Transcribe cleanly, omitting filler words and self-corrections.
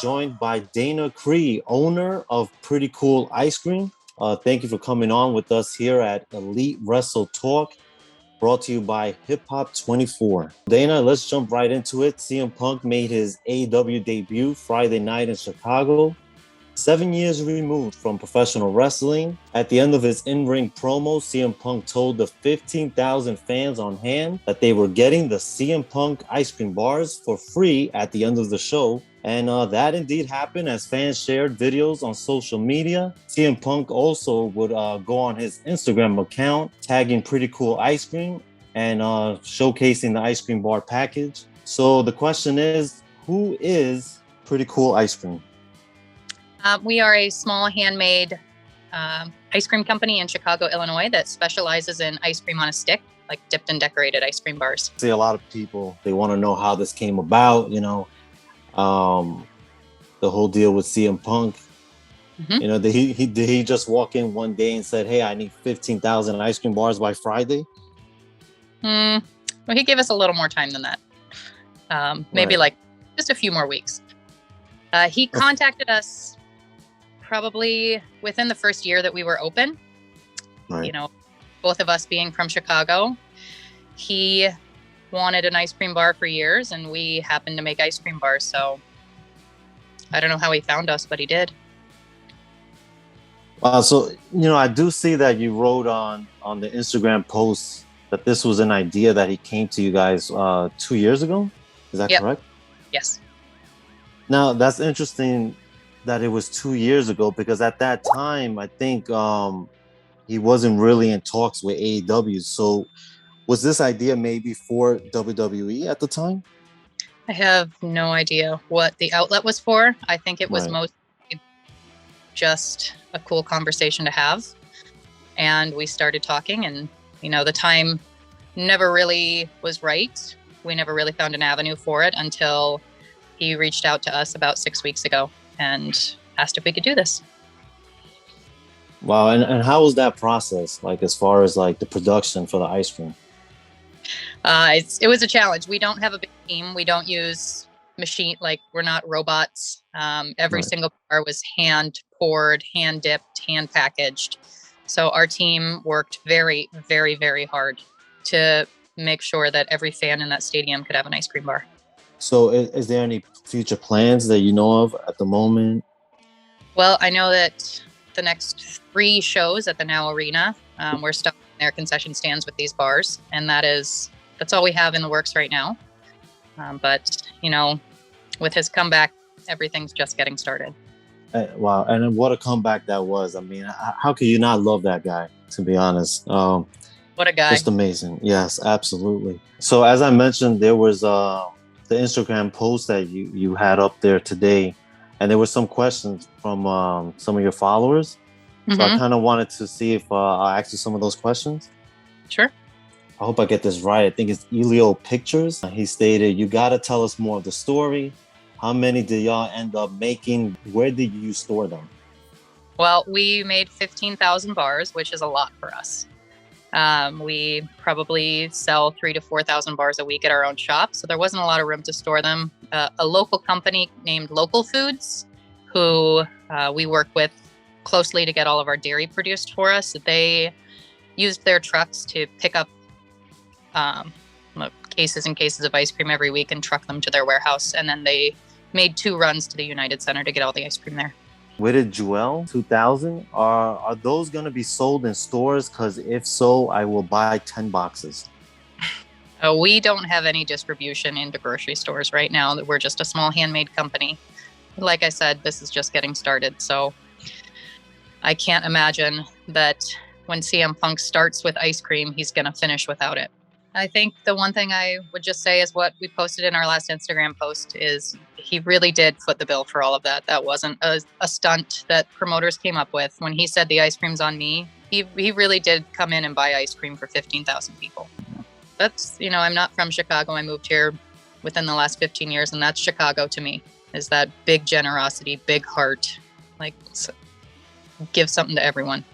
joined by Dana Cree, owner of Pretty Cool Ice Cream. Thank you for coming on with us here at Elite Wrestle Talk, brought to you by Hip Hop XXIV. Dana, let's jump right into it. CM Punk made his AEW debut Friday night in Chicago. 7 years removed from professional wrestling. At the end of his in-ring promo, CM Punk told the 15,000 fans on hand that they were getting the CM Punk ice cream bars for free at the end of the show. And that indeed happened as fans shared videos on social media. CM Punk also would go on his Instagram account, tagging Pretty Cool Ice Cream and showcasing the ice cream bar package. So the question is, who is Pretty Cool Ice Cream? We are a small handmade ice cream company in Chicago, Illinois that specializes in ice cream on a stick, like dipped and decorated ice cream bars. See, a lot of people, they want to know how this came about, the whole deal with CM Punk. Mm-hmm. Did he just walk in one day and said, "Hey, I need 15,000 ice cream bars by Friday"? Well, he gave us a little more time than that. Maybe like just a few more weeks. He contacted us probably within the first year that we were open. Right. Both of us being from Chicago. He wanted an ice cream bar for years, and we happened to make ice cream bars. So I don't know how he found us, but he did. So, I do see that you wrote on the Instagram post that this was an idea that he came to you guys 2 years ago. Is that correct? Yes. Now, that's interesting that it was 2 years ago, because at that time, I think he wasn't really in talks with AEW. So was this idea maybe for WWE at the time? I have no idea what the outlet was for. I think it was mostly just a cool conversation to have. And we started talking, and, the time never really was right. We never really found an avenue for it until he reached out to us about 6 weeks ago and asked if we could do this. Wow. And how was that process? Like, as far as like the production for the ice cream? It was a challenge. We don't have a big team. We don't use we're not robots. Every single bar was hand poured, hand dipped, hand packaged. So our team worked very, very, very hard to make sure that every fan in that stadium could have an ice cream bar. So is there any future plans that you know of at the moment? Well, I know that the next 3 shows at the Now Arena, we're stuck in their concession stands with these bars. And that's all we have in the works right now. But, with his comeback, everything's just getting started. Wow. And what a comeback that was. I mean, how could you not love that guy, to be honest? What a guy. Just amazing. Yes, absolutely. So as I mentioned, there was the Instagram post that you had up there today, and there were some questions from some of your followers. Mm-hmm. So I kind of wanted to see if I'll ask you some of those questions. Sure. I hope I get this right. I think it's Elio Pictures. He stated, "You got to tell us more of the story. How many did y'all end up making? Where did you store them?" Well, we made 15,000 bars, which is a lot for us. We probably sell 3,000 to 4,000 bars a week at our own shop. So there wasn't a lot of room to store them. A local company named Local Foods, who we work with closely to get all of our dairy produced for us, they used their trucks to pick up cases and cases of ice cream every week and truck them to their warehouse. And then they made 2 runs to the United Center to get all the ice cream there. Witted Jewel 2000, are those going to be sold in stores? Because if so, I will buy 10 boxes. We don't have any distribution into grocery stores right now. We're just a small handmade company. Like I said, this is just getting started. So I can't imagine that when CM Punk starts with ice cream, he's going to finish without it. I think the one thing I would just say is what we posted in our last Instagram post is he really did foot the bill for all of that. That wasn't a stunt that promoters came up with. When he said the ice cream's on me, he really did come in and buy ice cream for 15,000 people. That's, I'm not from Chicago. I moved here within the last 15 years, and that's Chicago to me, is that big generosity, big heart, give something to everyone.